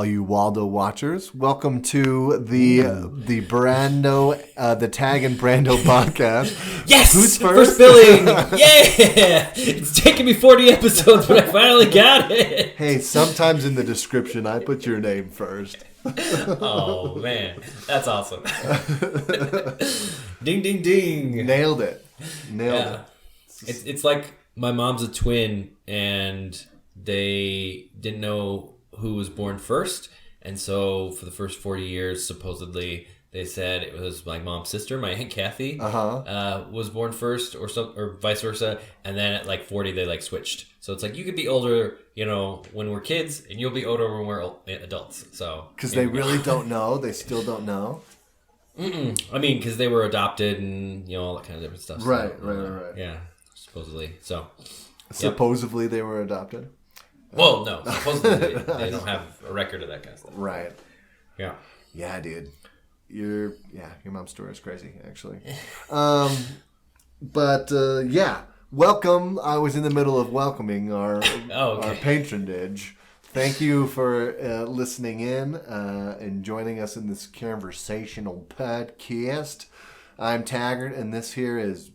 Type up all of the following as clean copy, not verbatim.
all you Waldo watchers. Welcome to the Brando, the Tag and Brando podcast. Yes! Who's first? Billing! Yeah! It's taken me 40 episodes, but I finally got it. Hey, sometimes in the description, I put your name first. Oh, man. That's awesome. Ding, ding, ding. Nailed it. Nailed it. It's like my mom's a twin, and they didn't know who was born first, and so for the first 40 years, supposedly, they said it was my mom's sister, my Aunt Kathy, was born first, or vice versa, and then at like 40, they like switched. So it's like you could be older, when we're kids, and you'll be older when we're adults. So because they really don't know, they still don't know. I mean, because they were adopted and all that kind of different stuff. Right. Yeah, supposedly. So supposedly they were adopted. Well, no, supposedly they don't have a record of that kind of stuff. Right. Yeah. Yeah, dude. Your mom's story is crazy, actually. Welcome. I was in the middle of welcoming our patronage. Thank you for listening in and joining us in this conversational podcast. I'm Taggart, and this here is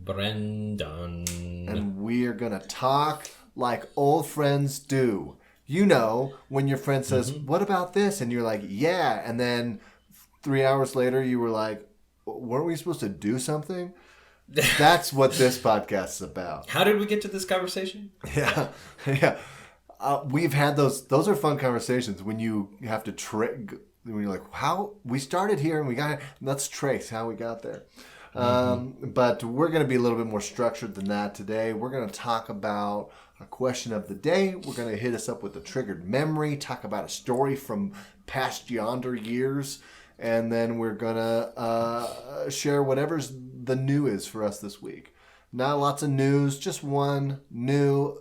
Brendan. And we are going to talk like old friends do. When your friend says, what about this? And you're like, yeah. And then 3 hours later, you were like, weren't we supposed to do something? That's what this podcast is about. How did we get to this conversation? Yeah. We've had those. Those are fun conversations when you have to when you're like, how we started here and we got here. Let's trace how we got there. But we're going to be a little bit more structured than that today. We're going to talk about a question of the day. We're going to hit us up with a triggered memory, talk about a story from past yonder years, and then we're going to share whatever's the new is for us this week. Not lots of news, just one new.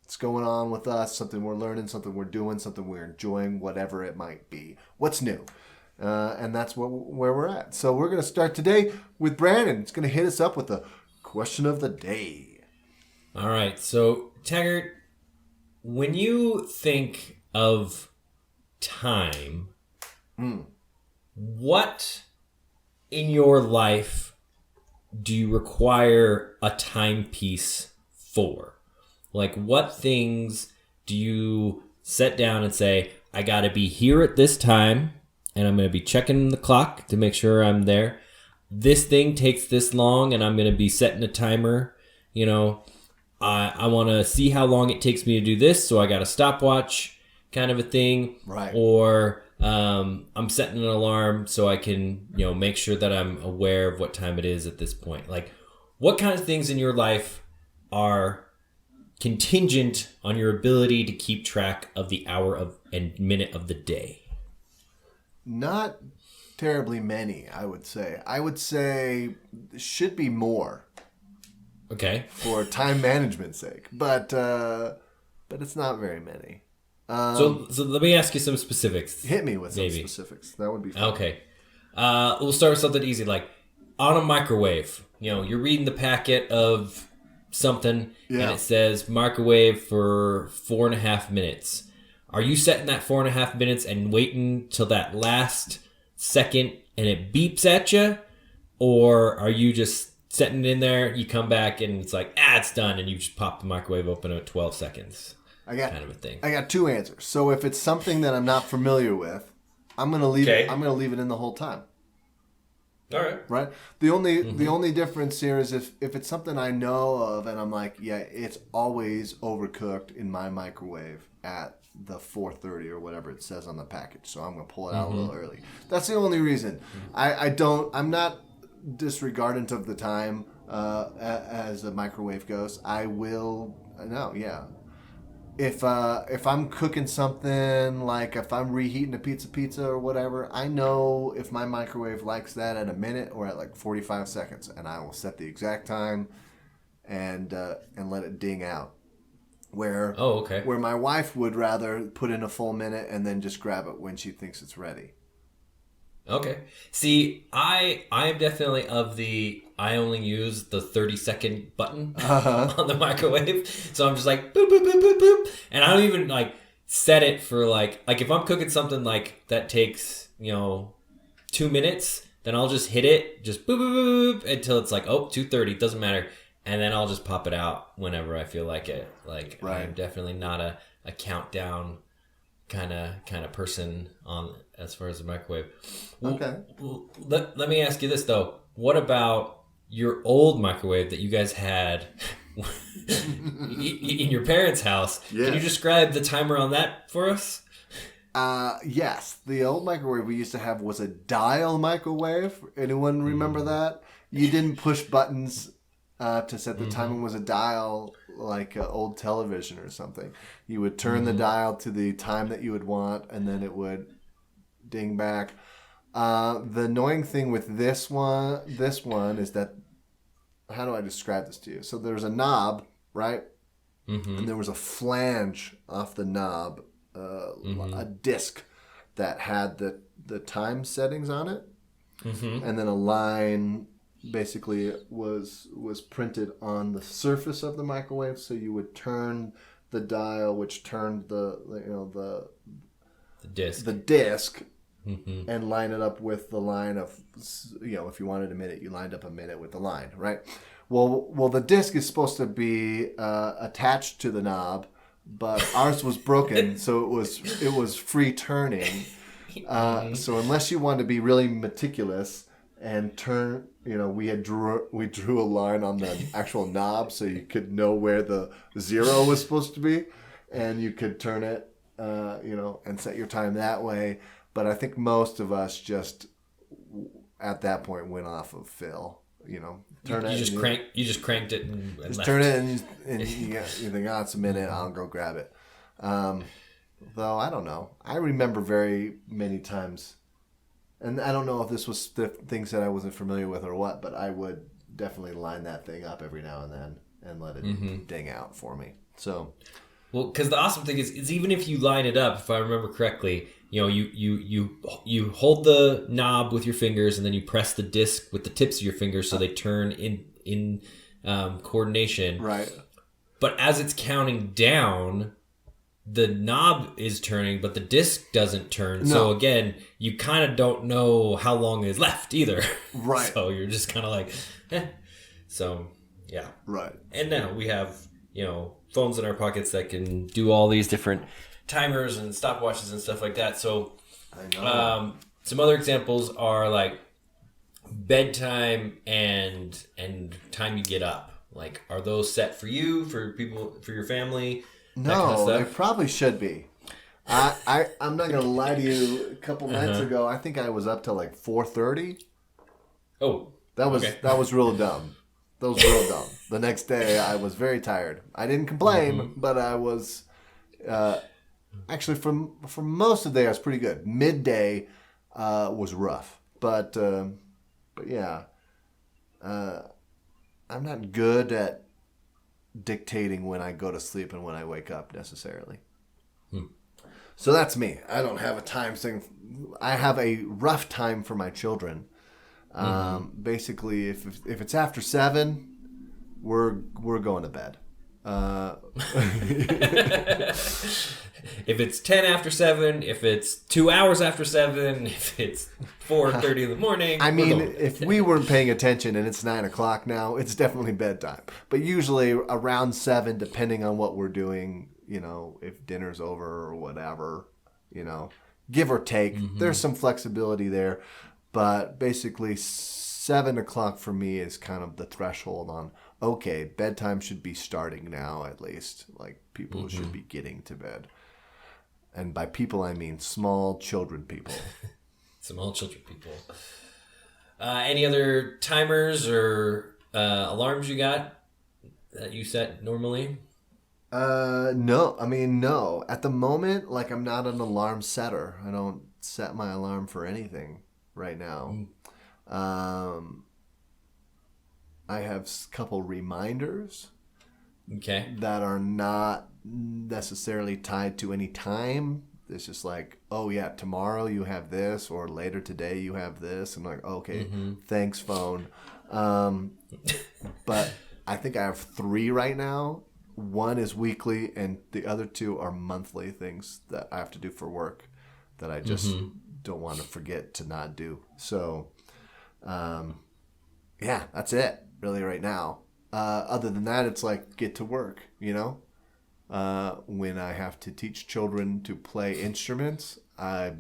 What's going on with us, something we're learning, something we're doing, something we're enjoying, whatever it might be. What's new? And that's where we're at. So we're going to start today with Brandon. It's going to hit us up with the question of the day. All right. So, Taggart, when you think of time, what in your life do you require a timepiece for? Like, what things do you set down and say, I got to be here at this time, and I'm going to be checking the clock to make sure I'm there. This thing takes this long, and I'm going to be setting a timer. I want to see how long it takes me to do this, so I got a stopwatch kind of a thing. Right. Or I'm setting an alarm so I can, make sure that I'm aware of what time it is at this point. Like, what kind of things in your life are contingent on your ability to keep track of the hour and minute of the day? Not terribly many, I would say. I would say should be more. Okay. For time management's sake, but it's not very many. So let me ask you some specifics. Hit me with some specifics. That would be fun. Okay. We'll start with something easy, like on a microwave. You're reading the packet of something, and it says microwave for 4.5 minutes. Are you setting that 4.5 minutes and waiting till that last second and it beeps at you? Or are you just setting it in there, you come back and it's like, it's done, and you just pop the microwave open at 12 seconds? Kind of a thing. I got two answers. So if it's something that I'm not familiar with, I'm gonna leave it. I'm gonna leave it in the whole time. All right. Right. The only difference here is if it's something I know of and I'm like, it's always overcooked in my microwave at the 4:30 or whatever it says on the package. So I'm gonna pull it out a little early. That's the only reason. I'm not disregardant of the time as a microwave goes. I will. No. Yeah. If I'm cooking something, like if I'm reheating a pizza or whatever, I know if my microwave likes that at a minute or at like 45 seconds, and I will set the exact time and let it ding out. Where my wife would rather put in a full minute and then just grab it when she thinks it's ready. Okay. See, I am definitely of the I only use the 30-second button on the microwave. So I'm just like boop boop boop boop boop, and I don't even like set it for like if I'm cooking something like that takes 2 minutes, then I'll just hit it, just boop boop boop until it's like 2:30, doesn't matter, and then I'll just pop it out whenever I feel like it. Like Right. I'm definitely not a countdown kind of person on as far as the microwave. Okay. Let me ask you this though. What about your old microwave that you guys had in your parents' house? Yes. Can you describe the timer on that for us? Yes. The old microwave we used to have was a dial microwave. Anyone remember that? You didn't push buttons to set the time. It was a dial like an old television or something. You would turn the dial to the time that you would want, and then it would ding back. The annoying thing with this one is that, how do I describe this to you? So there's a knob, right? And there was a flange off the knob, a disc that had the time settings on it, and then a line basically was printed on the surface of the microwave. So you would turn the dial, which turned the disc. And line it up with the line of, if you wanted a minute, you lined up a minute with the line, right? Well, the disc is supposed to be attached to the knob, but ours was broken, so it was free turning. So unless you wanted to be really meticulous and turn, we drew a line on the actual knob so you could know where the 0 was supposed to be, and you could turn it, and set your time that way. But I think most of us just, at that point, went off of Phil. You just cranked it and just left. turn it and you think, it's a minute, I'll go grab it. Though I don't know. I remember very many times, and I don't know if this was the things that I wasn't familiar with or what, but I would definitely line that thing up every now and then and let it ding out for me. So, well, because the awesome thing is even if you line it up, if I remember correctly, you hold the knob with your fingers and then you press the disc with the tips of your fingers so they turn in coordination. Right. But as it's counting down, the knob is turning, but the disc doesn't turn. No. So again, you kind of don't know how long is left either. Right. So you're just kind of like, So, yeah. Right. And now we have, phones in our pockets that can do all these different timers and stopwatches and stuff like that. So, I know. Some other examples are like bedtime and time you get up. Like, are those set for you, for people, for your family? No, they probably should be. I'm not gonna lie to you. A couple nights ago, I think I was up till like 4:30. Oh, that was real dumb. That was real dumb. The next day, I was very tired. I didn't complain, but I was. Actually, for most of the day, I was pretty good. Midday was rough, but yeah, I'm not good at dictating when I go to sleep and when I wake up necessarily. So that's me. I don't have a time thing. I have a rough time for my children. Basically, if it's after 7, we're going to bed. If it's 10 after 7, if it's 2 hours after 7, if it's 4:30 in the morning. I mean, if we weren't paying attention and it's 9 o'clock now, it's definitely bedtime. But usually around 7, depending on what we're doing, if dinner's over or whatever, give or take. There's some flexibility there. But basically 7 o'clock for me is kind of the threshold on, okay, bedtime should be starting now at least. Like, people should be getting to bed. And by people, I mean small children people. Small children people. Any other timers or alarms you got that you set normally? No. I mean, no. At the moment, like, I'm not an alarm setter. I don't set my alarm for anything right now. I have a couple reminders. Okay. That are not necessarily tied to any time. It's just like, oh yeah, tomorrow you have this, or later today you have this. I'm like, okay, thanks, phone. But I think I have 3 right now. one is weekly, and the other two are monthly things that I have to do for work that I just don't want to forget to not do. So, yeah, that's it really right now. Other than that, it's like get to work, you know? When I have to teach children to play instruments, I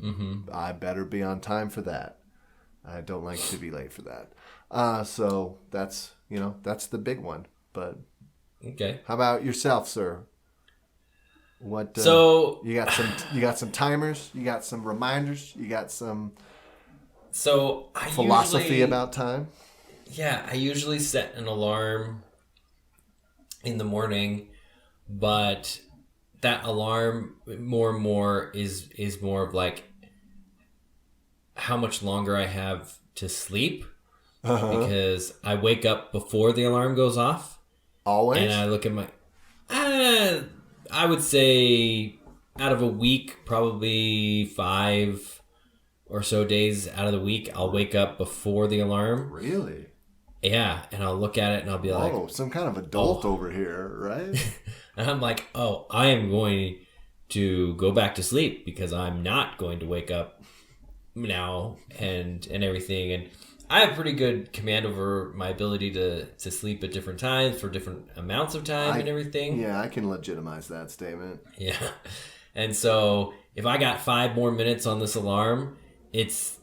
better be on time for that. I don't like to be late for that. So that's the big one. But Okay. how about yourself, sir? What? So you got some timers, you got some reminders, you got some I philosophy usually, about time. Yeah, I usually set an alarm in the morning, but that alarm more and more is more of like how much longer I have to sleep, because I wake up before the alarm goes off. Always. And I look at my I would say out of a week, probably 5 or so days out of the week, I'll wake up before the alarm. Really? Yeah, and I'll look at it and I'll be like, oh, some kind of adult over here, right? and I'm like, oh, I am going to go back to sleep because I'm not going to wake up now and everything. And I have pretty good command over my ability to sleep at different times for different amounts of time and everything. Yeah, I can legitimize that statement. Yeah. And so if I got 5 more minutes on this alarm, it's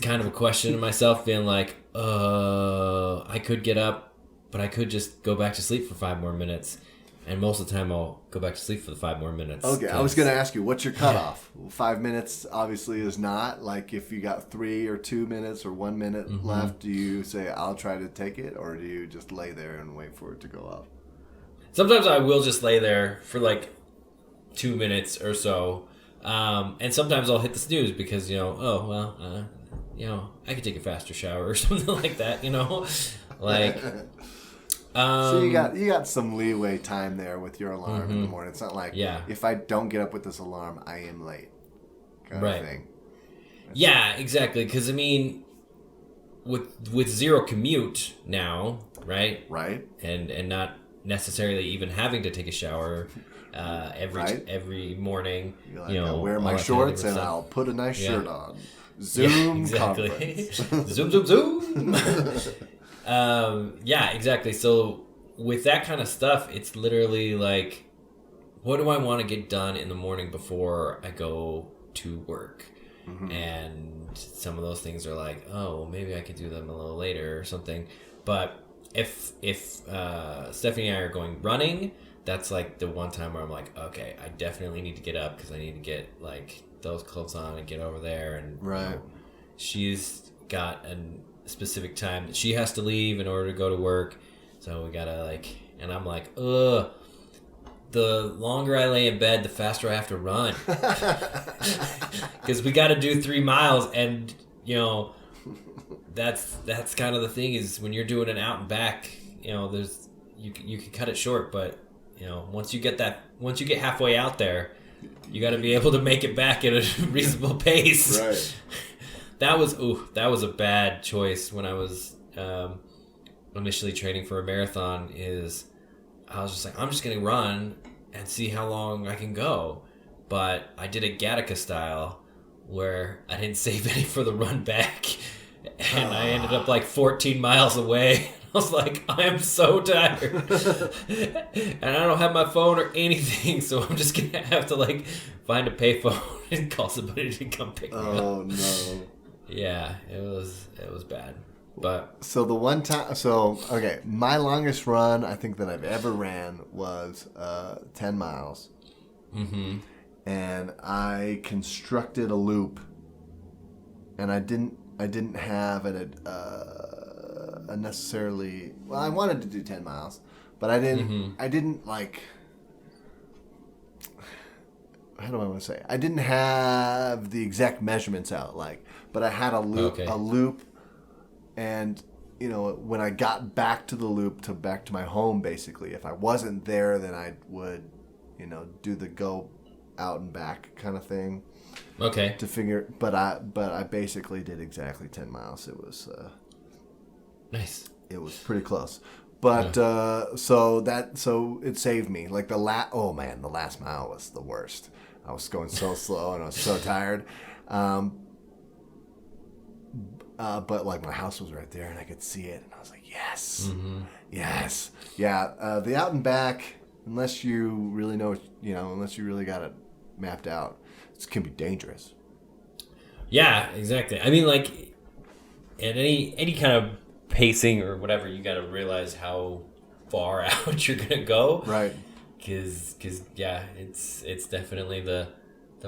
kind of a question to myself being like, I could get up, but I could just go back to sleep for 5 more minutes. And most of the time I'll go back to sleep for the 5 more minutes. Okay, I was going to ask you, what's your cutoff? 5 minutes obviously is not. Like if you got 3 or 2 minutes or 1 minute left, do you say, I'll try to take it? Or do you just lay there and wait for it to go off? Sometimes I will just lay there for like 2 minutes or so. And sometimes I'll hit the snooze because, I could take a faster shower or something like that, like... So you got some leeway time there with your alarm in the morning. It's not like if I don't get up with this alarm, I am late. Kind of thing. Yeah, exactly. Because I mean, with zero commute now, right? Right. And not necessarily even having to take a shower every morning. You're like, I'll wear my shorts and I'll put a nice shirt on. Zoom conference. Zoom. Yeah, exactly. So with that kind of stuff, it's literally like, what do I want to get done in the morning before I go to work? And some of those things are like, oh, well, maybe I could do them a little later or something. But if Stephanie and I are going running, that's like the one time where I'm like, okay, I definitely need to get up because I need to get like those clothes on and get over there. And she's got a specific time that she has to leave in order to go to work, so we gotta and I'm like, the longer I lay in bed, the faster I have to run, because we got to do 3 miles, and that's kind of the thing is when you're doing an out and back, there's you can cut it short, but once you get halfway out there, you got to be able to make it back at a reasonable pace. Right. That was a bad choice when I was initially training for a marathon. I was just like, I'm just gonna run and see how long I can go. But I did a Gattaca style where I didn't save any for the run back, and I ended up like 14 miles away. I was like, I am so tired, and I don't have my phone or anything, so I'm just gonna have to find a payphone and call somebody to come pick me up. Oh no. Yeah, it was bad. But so the one time, my longest run I think that I've ever ran was 10 miles. And I constructed a loop, and I didn't have a necessarily, well, I wanted to do 10 miles, but I didn't like, how do I want to say? I didn't have the exact measurements out, but I had a loop, and when I got back to the loop back to my home, basically, if I wasn't there, then I would, do the go out and back kind of thing. Okay. To figure, but I basically did exactly 10 miles. It was nice. It was pretty close. But so it saved me. Like the last mile was the worst. I was going so slow and I was so tired. But like my house was right there and I could see it and I was like, yes, yes, yeah. The out and back, unless you really know, unless you really got it mapped out, it can be dangerous. Yeah, exactly. I mean, like, at any kind of pacing or whatever, you got to realize how far out you're gonna go, right? Because yeah, it's definitely the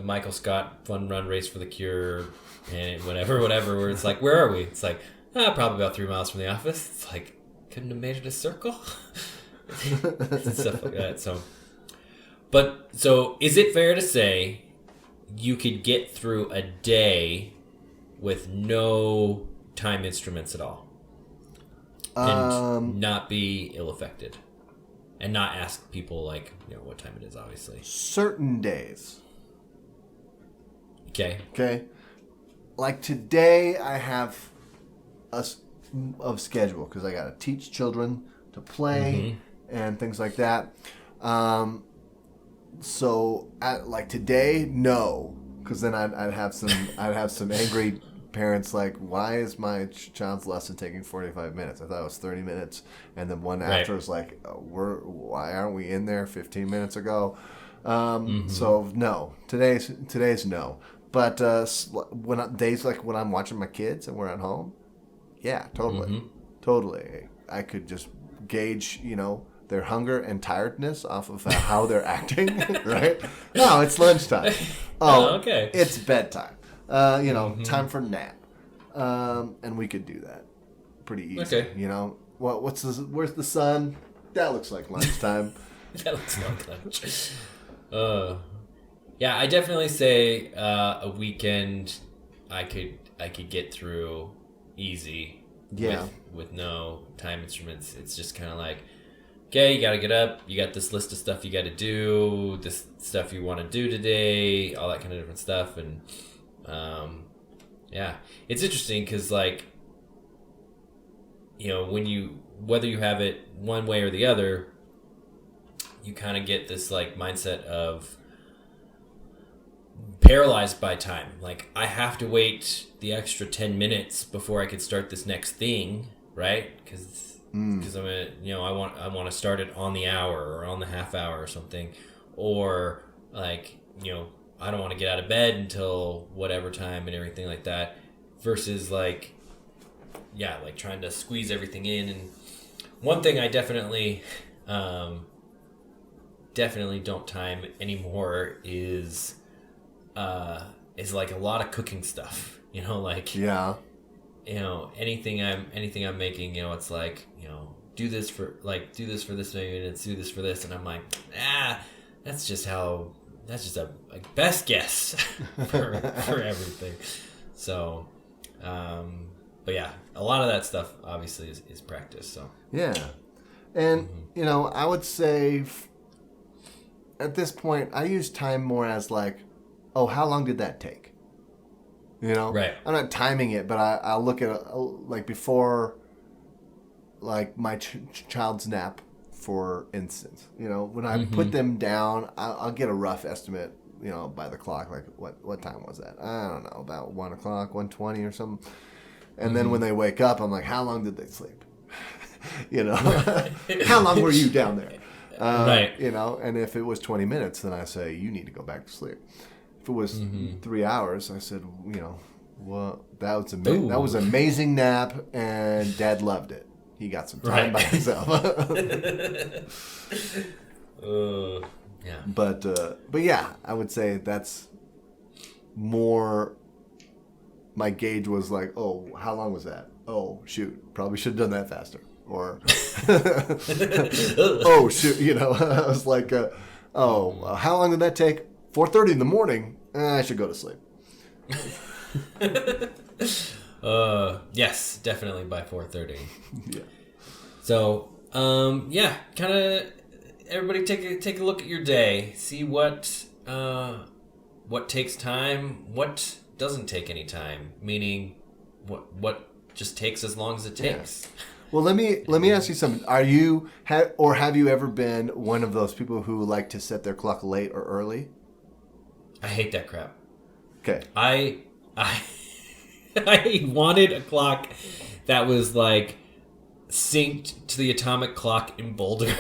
Michael Scott fun run race for the cure and whatever, where it's like, where are we? It's like, probably about 3 miles from the office. It's like, couldn't have made it a circle. Stuff like that. So is it fair to say you could get through a day with no time instruments at all? And not be ill-affected? And not ask people, like, what time it is, obviously. Certain days. Okay. Like today, I have a schedule because I got to teach children to play and things like that. So, like today, no, because then I'd have some angry parents like, why is my child's lesson taking 45 minutes? I thought it was 30 minutes, and then one after was like, why aren't we in there 15 minutes ago? So no, today's no. But days like when I'm watching my kids and we're at home, yeah, totally. I could just gauge, their hunger and tiredness off of how they're acting, right? No, it's lunchtime. Oh, okay. It's bedtime. Time for nap. And we could do that pretty easy. Okay. Where's the sun? That looks like lunchtime. That looks like lunch. Yeah, I definitely say a weekend I could get through easy. Yeah. With no time instruments. It's just kind of like, okay, you got to get up. You got this list of stuff you got to do, this stuff you want to do today, all that kind of different stuff. And, yeah, it's interesting because, like, whether you have it one way or the other, you kind of get this, like, mindset of paralyzed by time. Like, I have to wait the extra 10 minutes before I could start this next thing, right? Because I'm gonna, I want to start it on the hour or on the half hour or something, or like, I don't want to get out of bed until whatever time and everything like that. Versus like, yeah, like trying to squeeze everything in. And one thing I definitely don't time anymore is like a lot of cooking stuff. Like yeah. Anything I'm making, it's like, do this for this many minutes, do this for this, and I'm like, that's just a best guess for everything. So, but yeah, a lot of that stuff obviously is practice. So yeah, and I would say at this point I use time more as like, oh, how long did that take? Right. I'm not timing it, but I'll look at like before, like my child's nap, for instance. When I put them down, I'll get a rough estimate. By the clock, like what time was that? I don't know, about 1 o'clock, 1:20 or something. And then when they wake up, I'm like, how long did they sleep? How long were you down there? Right. And if it was 20 minutes, then I say you need to go back to sleep. If it was 3 hours, I said, well, that was an amazing nap, and Dad loved it. He got some time by himself. Yeah. But yeah, I would say that's more. My gauge was like, oh, how long was that? Oh, shoot, probably should have done that faster. Or, oh, shoot, I was like, how long did that take? 4:30 in the morning. I should go to sleep. Yes, definitely by 4:30. Yeah. So, yeah, kind of everybody take a look at your day. See what takes time, what doesn't take any time. Meaning, what just takes as long as it takes. Well, let me ask you something. Are you or have you ever been one of those people who like to set their clock late or early? I hate that crap. Okay. I I wanted a clock that was like synced to the atomic clock in Boulder.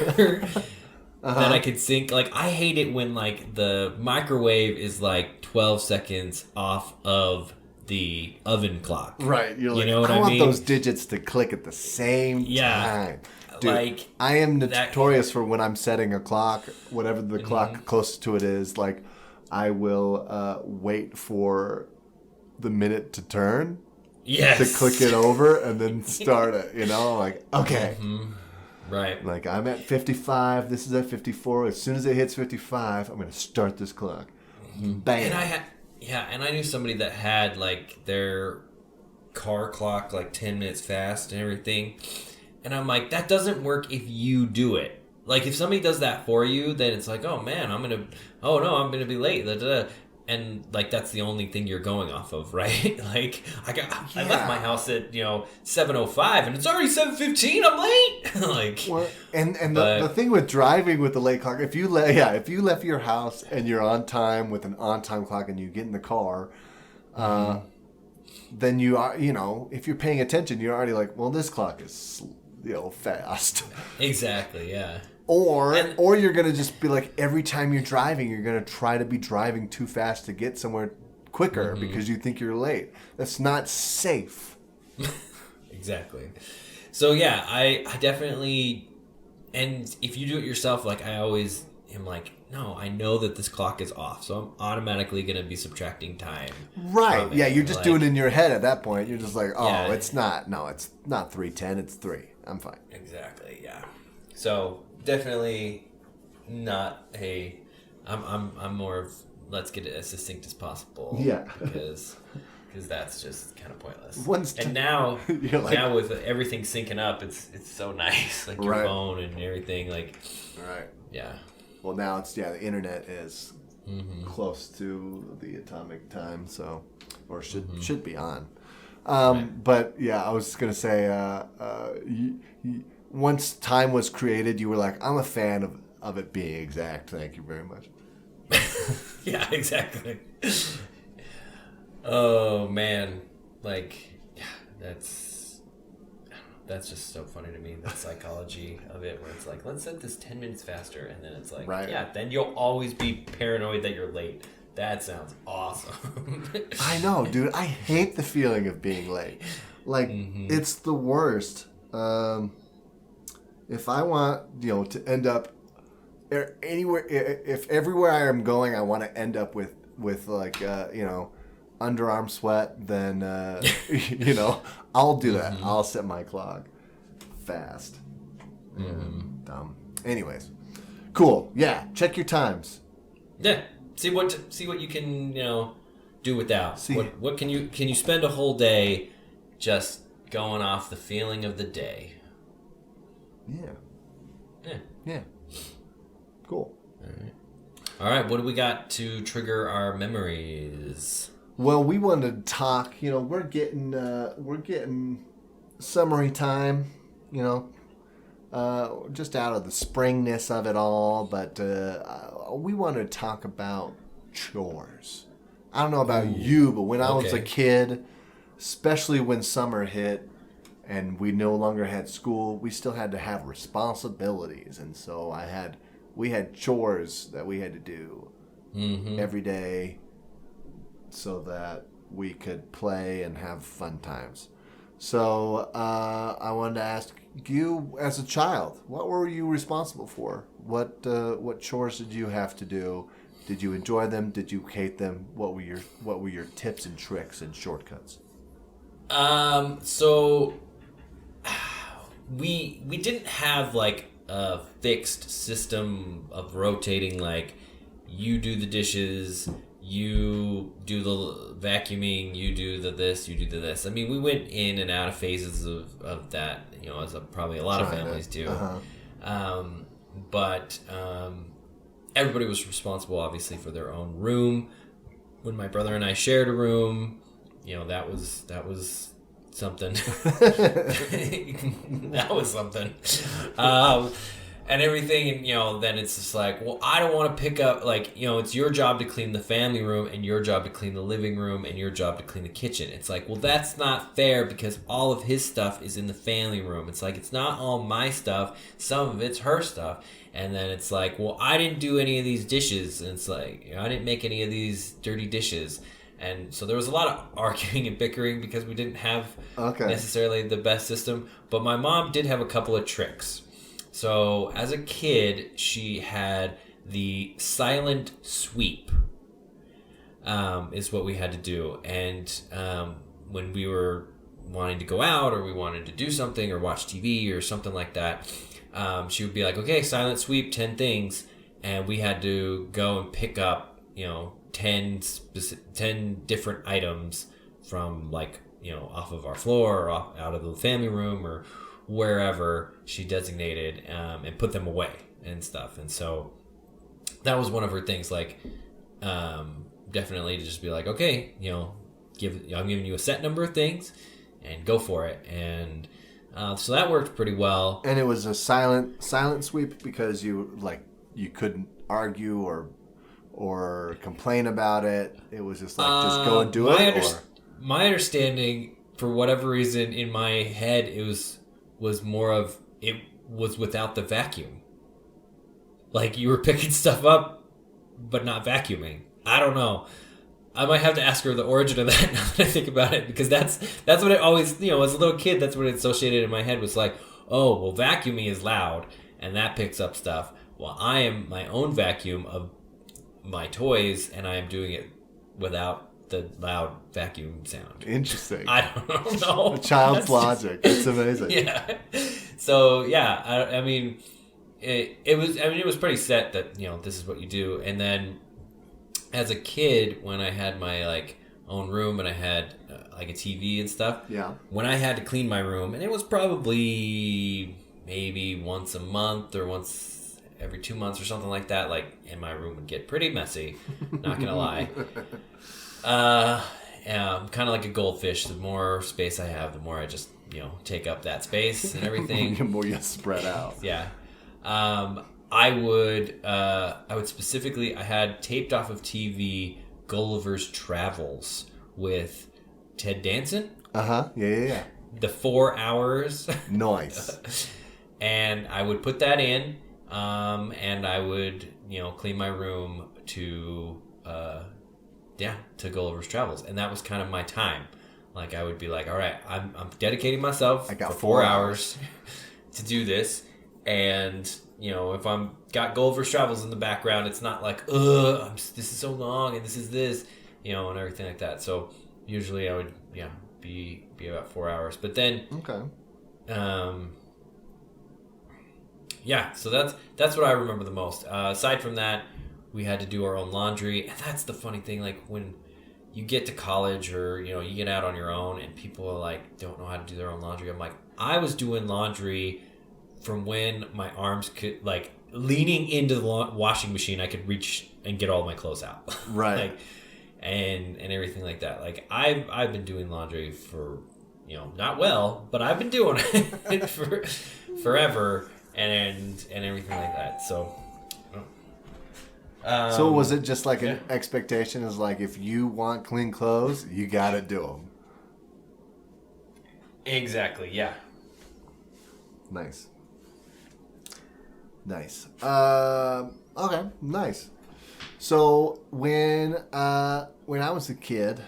That I could sync. Like, I hate it when like the microwave is like 12 seconds off of the oven clock. Right. You're like, You know what I I want mean? those digits to click at the same time. Dude, Like, I am notorious for when I'm setting a clock, whatever the clock closest to it is, like I will wait for the minute to turn yes. to click it over and then start it, like, okay. Right. Like, I'm at 55, this is at 54. As soon as it hits 55, I'm going to start this clock. Bam. And I knew somebody that had like their car clock like 10 minutes fast and everything. And I'm like, that doesn't work if you do it. Like, if somebody does that for you, then it's like, oh man, I'm going to be late. Da, da, da. And like, that's the only thing you're going off of, right? Like, I left my house at 7:05 and it's already 7:15. I'm late. Like, well, and the thing with driving with the late clock, if you left your house and you're on time with an on time clock and you get in the car, then you are, if you're paying attention, you're already like, well, this clock is fast. Exactly. Yeah. Or you're going to just be like, every time you're driving, you're going to try to be driving too fast to get somewhere quicker because you think you're late. That's not safe. Exactly. So, yeah, I definitely, and if you do it yourself, like, I always am like, no, I know that this clock is off, so I'm automatically going to be subtracting time. Right. Yeah, you're just doing it in your head at that point. You're just like, oh, it's not 3:10, it's 3. I'm fine. Exactly, yeah. So, definitely not I'm more of let's get it as succinct as possible. Yeah. Because that's just kind of pointless. Now with everything syncing up, it's so nice. Like your phone and everything, like right. Yeah. Well, now the internet is close to the atomic time, so or should be on. But yeah, I was just gonna say, once time was created, you were like, I'm a fan of it being exact. Thank you very much. Yeah, exactly. Oh man, like that's just so funny to me. The psychology of it, where it's like, let's set this 10 minutes faster, and then it's like, then you'll always be paranoid that you're late. That sounds awesome. I know, dude. I hate the feeling of being late. Like, it's the worst. If I want, to end up anywhere, if everywhere I am going, I want to end up with like, underarm sweat, then, I'll do that. I'll set my clock fast. Dumb. Anyways, cool. Yeah, check your times. Yeah. See what you can do without. What can you spend a whole day just going off the feeling of the day? Yeah. Cool. All right. What do we got to trigger our memories? Well, we wanted to talk. We're getting summery time. Just out of the springness of it all, but we want to talk about chores. I don't know about you, but when I was a kid, especially when summer hit and we no longer had school, we still had to have responsibilities, and so we had chores that we had to do every day so that we could play and have fun times. So I wanted to ask you, as a child, what were you responsible for? What chores did you have to do? Did you enjoy them? Did you hate them? What were your tips and tricks and shortcuts? So we didn't have like a fixed system of rotating, like you do the dishes, you do the vacuuming, you do the this, you do the this. I mean, we went in and out of phases of that, as probably a lot of families do. But everybody was responsible, obviously, for their own room. When my brother and I shared a room, that was something. That was something. And everything, and then it's just like, well, I don't want to pick up, like, it's your job to clean the family room and your job to clean the living room and your job to clean the kitchen. It's like, well, that's not fair because all of his stuff is in the family room. It's like, it's not all my stuff. Some of it's her stuff. And then it's like, well, I didn't do any of these dishes. And it's like, I didn't make any of these dirty dishes. And so there was a lot of arguing and bickering because we didn't have necessarily the best system. But my mom did have a couple of tricks. So as a kid, she had the silent sweep, is what we had to do. And when we were wanting to go out or we wanted to do something or watch TV or something like that, she would be like, okay, silent sweep, 10 things. And we had to go and pick up, 10 different items from off of our floor or out of the family room or wherever she designated, and put them away and stuff. And so that was one of her things, definitely to just be like, okay, I'm giving you a set number of things and go for it. And so that worked pretty well. And it was a silent sweep because you couldn't argue or complain about it. It was just like, just go and do it. My understanding, for whatever reason, in my head, it was more of, it was without the vacuum. Like, you were picking stuff up, but not vacuuming. I don't know. I might have to ask her the origin of that now that I think about it, because that's what it always, as a little kid, that's what it associated in my head was like, oh, well, vacuuming is loud, and that picks up stuff. Well, I am my own vacuum of my toys, and I am doing it without the loud vacuum sound. Interesting. I don't know. A child's logic. It's amazing. Yeah. So yeah, I mean, it was pretty set that this is what you do. And then as a kid, when I had my own room and I had a TV and stuff. Yeah. When I had to clean my room, and it was probably maybe once a month or once every 2 months or something like that. And my room would get pretty messy. Not gonna lie. Yeah, I'm kind of like a goldfish. The more space I have, the more I just, take up that space and everything. The more you spread out. Yeah. I would specifically, I had taped off of TV Gulliver's Travels with Ted Danson. Uh-huh. Yeah. The 4 hours. Nice. And I would put that in, and I would, clean my room to Gulliver's Travels. And that was kind of my time. I would be like, all right, I'm dedicating myself for 4 hours to do this. And, if I'm got Gulliver's Travels in the background, it's not like, this is so long and this is this, and everything like that. So usually I would, be about 4 hours. But then, so that's what I remember the most. Aside from that, we had to do our own laundry. And that's the funny thing, when you get to college or, you get out on your own and people don't know how to do their own laundry. I'm like, I was doing laundry from when my arms could, leaning into the washing machine, I could reach and get all my clothes out. Right. And everything like that. I've been doing laundry for, not well, but I've been doing it for forever and everything like that. So... so was it just an expectation is if you want clean clothes, you got to do them? Exactly, yeah. Nice. Okay, nice. So when I was a kid,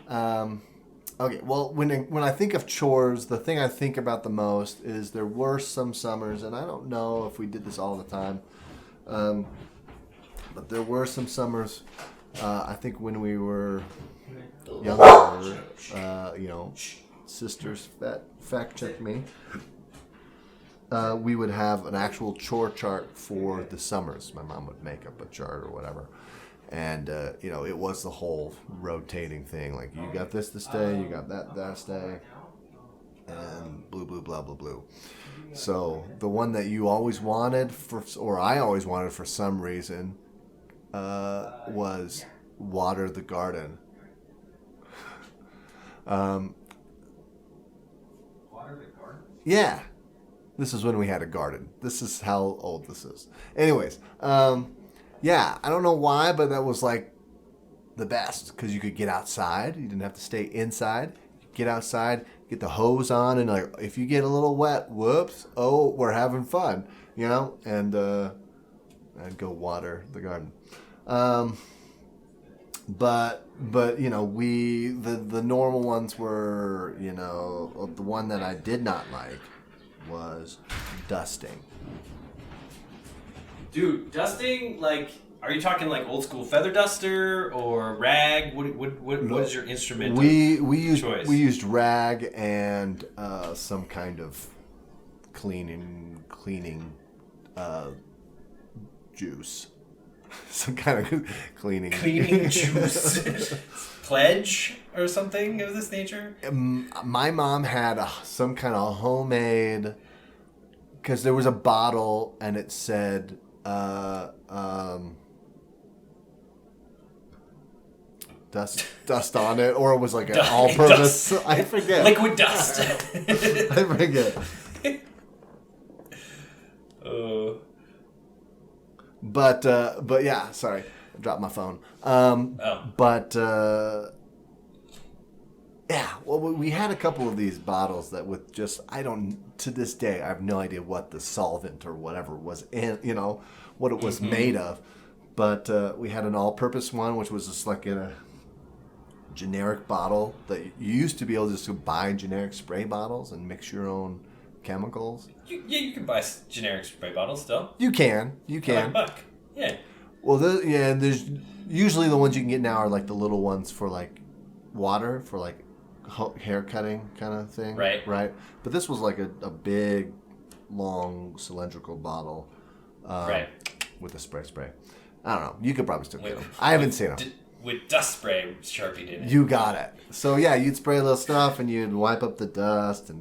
when I think of chores, the thing I think about the most is there were some summers, and I don't know if we did this all the time, but there were some summers, I think when we were younger, sisters fact check me, we would have an actual chore chart for the summers. My mom would make up a chart or whatever. And, it was the whole rotating thing. You got this day, you got that day, and blue, blah, blah, blue. So the one that you always wanted or I always wanted for some reason, was water the garden. Yeah. This is when we had a garden. This is how old this is. Anyways, yeah, I don't know why, but that was like the best because you could get outside. You didn't have to stay inside. Get outside, get the hose on, and like if you get a little wet, whoops, oh, we're having fun, you know. And I'd go water the garden. But you know, the normal ones were, you know, the one that I did not like was dusting. Dude, dusting, like, are you talking like old school feather duster or rag? What is your instrument? We choice? used rag and some kind of cleaning juice. Some kind of cleaning juice. Pledge or something of this nature? My mom had some kind of homemade, because there was a bottle and it said dust on it, or it was like an all-purpose. I forget. Liquid dust. I forget. But yeah, sorry, I dropped my phone. But yeah, well, we had a couple of these bottles that with just to this day I have no idea what the solvent or whatever was in, you know, what it was made of. But we had an all-purpose one, which was just like in a generic bottle that you used to be able to just buy generic spray bottles and mix your own chemicals. You can buy generic spray bottles still. You can. For like $1. Yeah. Well, there's usually the ones you can get now are like the little ones for like water, for like hair cutting kind of thing. Right. But this was like a big, long cylindrical bottle. Right. With a spray. I don't know. You could probably still get them. I haven't seen them. With dust spray sharpied in it. You got it. So yeah, you'd spray a little stuff and you'd wipe up the dust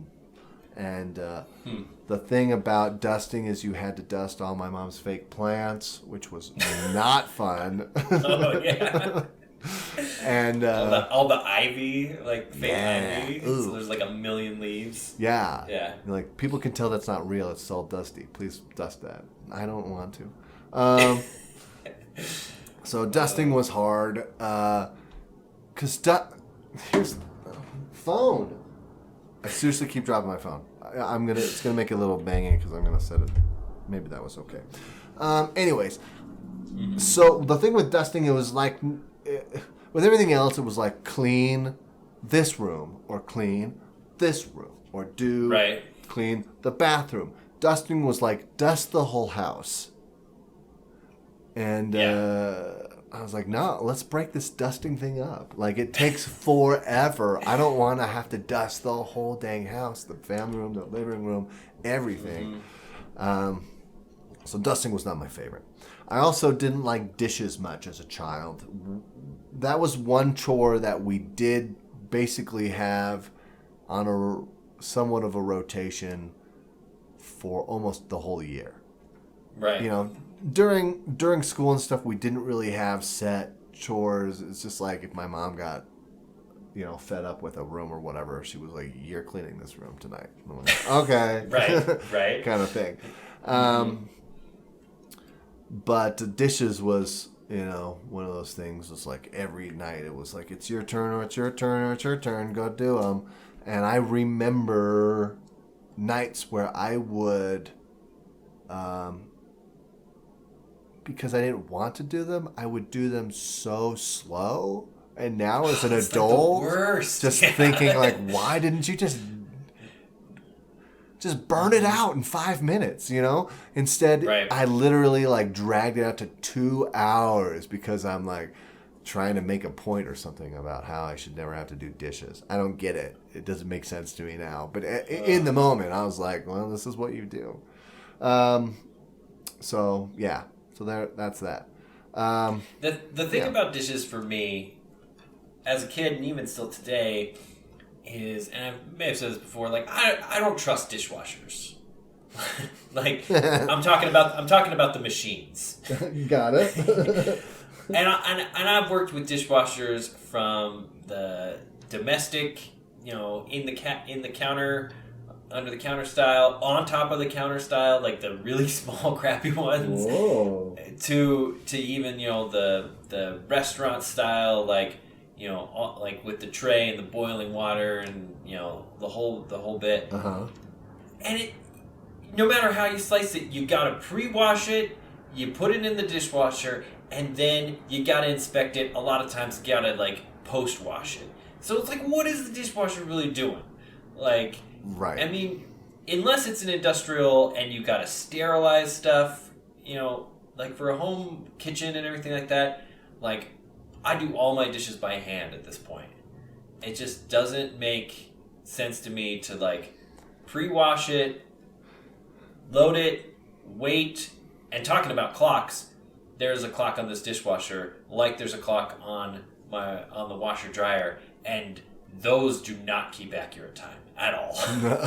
and the thing about dusting is you had to dust all my mom's fake plants, which was not fun. Oh yeah. And all the ivy, like fake ivy. Ooh. So there's like a million leaves. Yeah. Yeah. Like people can tell that's not real. It's all dusty. Please dust that. I don't want to. So dusting was hard. Cause here's the phone. I seriously keep dropping my phone. It's gonna make a little banging because I'm gonna set it. Maybe that was okay. Anyways, so the thing with dusting, it was like with everything else, it was like clean this room or clean this room or clean the bathroom. Dusting was like dust the whole house. And I was like, no, let's break this dusting thing up. Like, it takes forever. I don't want to have to dust the whole dang house, the family room, the living room, everything. So dusting was not my favorite. I also didn't like dishes much as a child. That was one chore that we did basically have on a somewhat of a rotation for almost the whole year. Right. You know, during school and stuff, we didn't really have set chores. It's just like if my mom got, you know, fed up with a room or whatever, she was like, "You're cleaning this room tonight." And I'm like, okay. Right. Kind of thing. But dishes was, you know, one of those things. Was like every night it was like, it's your turn or it's your turn or it's your turn. Go do them. And I remember nights where I would, because I didn't want to do them, I would do them so slow. And now as an adult, like the worst. Just thinking like, why didn't you just burn it out in 5 minutes, you know? Instead, I literally like dragged it out to 2 hours because I'm like trying to make a point or something about how I should never have to do dishes. I don't get it. It doesn't make sense to me now. But in the moment, I was like, well, this is what you do. So, yeah. So that's that. The thing about dishes for me, as a kid and even still today, is, and I may have said this before, like I don't trust dishwashers. Like I'm talking about the machines. Got it. and I've worked with dishwashers from the domestic, you know, in the counter under the counter style, on top of the counter style, like the really small, crappy ones, Whoa. to even the restaurant style, like like with the tray and the boiling water and the whole bit. And it, no matter how you slice it, you gotta pre-wash it, you put it in the dishwasher, and then you gotta inspect it. A lot of times, you gotta like post-wash it. So it's like, what is the dishwasher really doing? Like, right. I mean, unless it's an industrial and you gotta sterilize stuff, like for a home kitchen and everything like that, like I do all my dishes by hand at this point. It just doesn't make sense to me to like pre-wash it, load it, wait, and talking about clocks, there's a clock on this dishwasher, like there's a clock on the washer dryer, and those do not keep accurate time at all. No.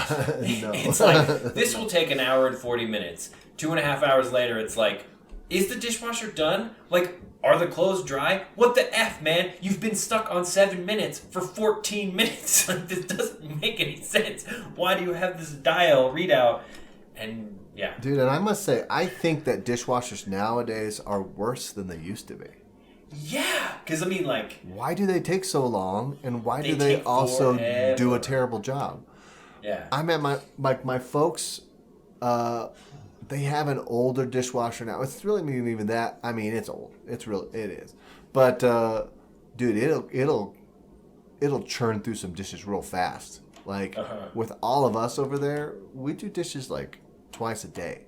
It's like, this will take an hour and 40 minutes. 2.5 hours later, it's like, is the dishwasher done? Like, are the clothes dry? What the F, man? You've been stuck on 7 minutes for 14 minutes. Like, this doesn't make any sense. Why do you have this dial readout? And, yeah. Dude, and I must say, I think that dishwashers nowadays are worse than they used to be. Yeah, because, I mean, like... Why do they take so long, and why do they also do a terrible job? Yeah. I met my folks, they have an older dishwasher now. It's really not even that. I mean, it's old. It is. But, dude, it'll churn through some dishes real fast. Like, with all of us over there, we do dishes, like, twice a day.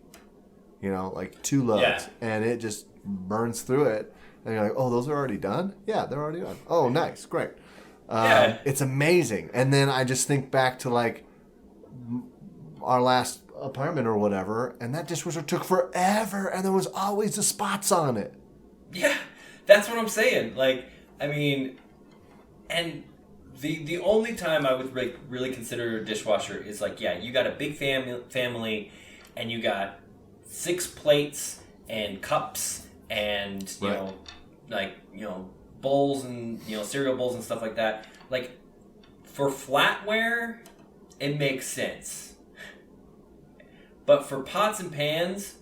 Like 2 loads. Yeah. And it just burns through it. And you're like, oh, those are already done? Yeah, they're already done. Oh, nice. Great. Yeah. It's amazing. And then I just think back to, like, our last apartment or whatever, and that dishwasher took forever, and there was always the spots on it. Yeah, that's what I'm saying. Like, I mean, and the only time I would really consider a dishwasher is, like, yeah, you got a big family, and you got 6 plates and cups and, bowls and, cereal bowls and stuff like that. Like, for flatware, it makes sense. But for pots and pans,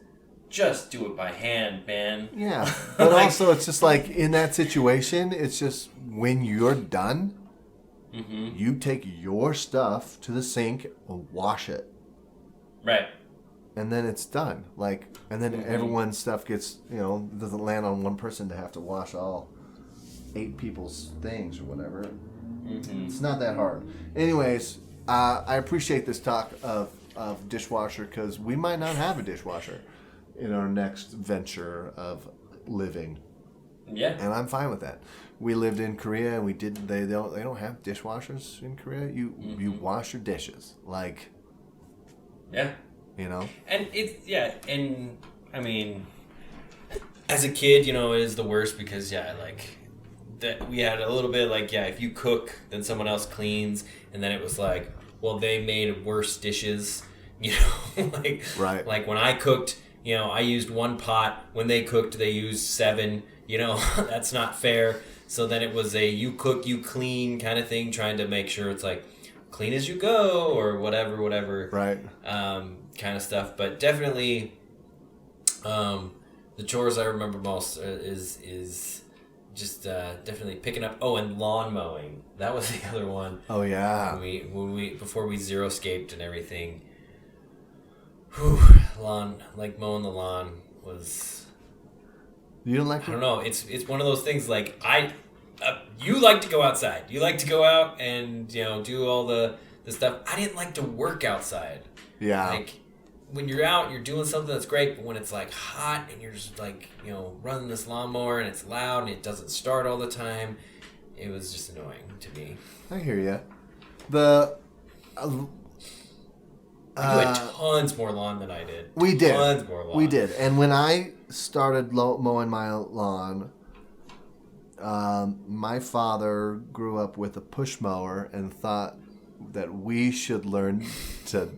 just do it by hand, man. Yeah. But also, it's just like, in that situation, it's just when you're done, you take your stuff to the sink and wash it. Right. And then it's done. Like, and then everyone's stuff gets, doesn't land on one person to have to wash all 8 people's things or whatever. It's not that hard. Anyways, I appreciate this talk of dishwasher, because we might not have a dishwasher in our next venture of living. Yeah. And I'm fine with that. We lived in Korea, and they don't have dishwashers in Korea. You wash your dishes. Like, yeah. And it's, yeah, and I mean, as a kid, it is the worst because, yeah, like, that we had a little bit like, yeah, if you cook, then someone else cleans, and then it was like, well, they made worse dishes, like, right. Like when I cooked, I used 1 pot. When they cooked, they used 7. That's not fair. So then it was a you cook, you clean kind of thing, trying to make sure it's like clean as you go or whatever. Right. Kind of stuff. But definitely, the chores I remember most is just definitely picking up. Oh, and lawn mowing. That was the other one. Oh yeah. When we before we zero-scaped and everything. Lawn, like mowing the lawn was. You don't like? I don't know. It's one of those things. Like you like to go outside. You like to go out and do all the stuff. I didn't like to work outside. Yeah. Like when you're out, you're doing something that's great. But when it's like hot and you're just like running this lawnmower and it's loud and it doesn't start all the time, it was just annoying to me. I hear you. You had tons more lawn than I did. We did. Tons more lawn. We did. And when I started mowing my lawn, my father grew up with a push mower and thought that we should learn to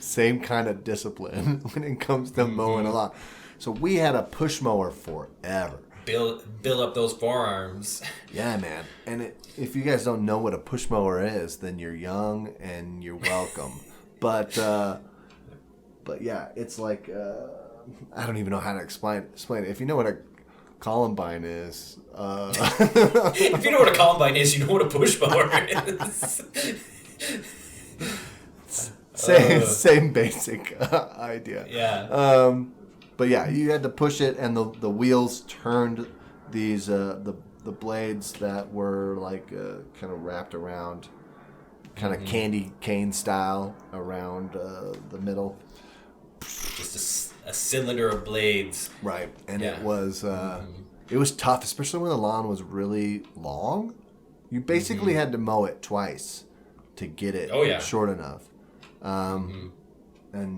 same kind of discipline when it comes to mowing a lawn. So we had a push mower forever. Build up those forearms. Yeah, man. And if you guys don't know what a push mower is, then you're young and you're welcome. But yeah, it's like I don't even know how to explain it. If you know what a Columbine is, If you know what a combine is, you know what a push mower is. same basic idea. Yeah. But yeah, you had to push it, and the wheels turned these the blades that were like kind of wrapped around, kind of candy cane style around the middle. Just a cylinder of blades. Right, and Yeah. it was tough, especially when the lawn was really long. You basically had to mow it twice to get it short enough. And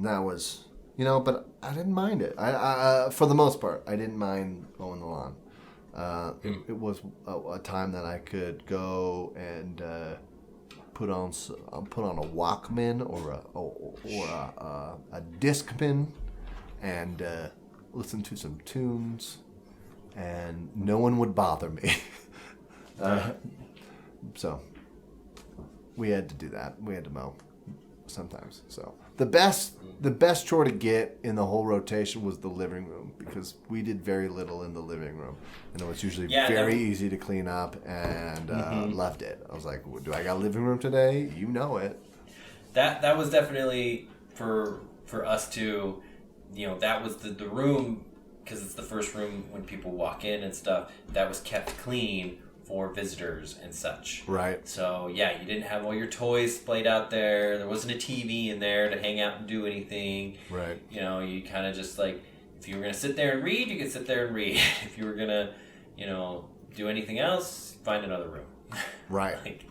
that was, but I didn't mind it. I for the most part, I didn't mind mowing the lawn. It was a time that I could go and put on a Walkman or a Discman and listen to some tunes, and no one would bother me. So we had to do that. We had to mow sometimes. So the best chore to get in the whole rotation was the living room, because we did very little in the living room, and it was usually very easy to clean up, and left it. I was like, do I got a living room today? You know it. That was definitely for us to, that was the room, because it's the first room when people walk in and stuff, that was kept clean for visitors and such. Right. So, yeah, you didn't have all your toys splayed out there. There wasn't a TV in there to hang out and do anything. Right. You kind of just like, if you were going to sit there and read, you could sit there and read. If you were going to, do anything else, find another room. Right.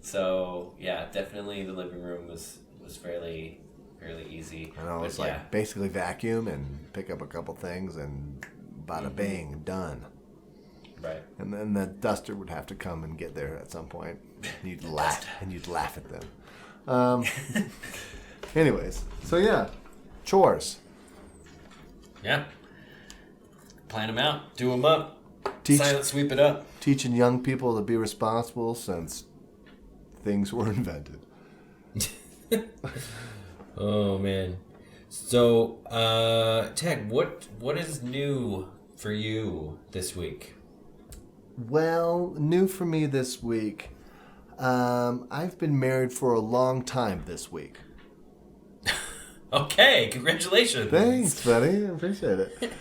So, yeah, definitely the living room was fairly easy. I know, it's like basically vacuum and pick up a couple things and bada bang, done. Right. And then the duster would have to come and get there at some point. You'd laugh at them. Anyways, so yeah, chores. Yeah. Plan them out, do them up, silent sweep it up. Teaching young people to be responsible since things were invented. Oh man. So, Tech, what is new for you this week? Well, new for me this week. I've been married for a long time this week. Okay, congratulations. Thanks, buddy. I appreciate it.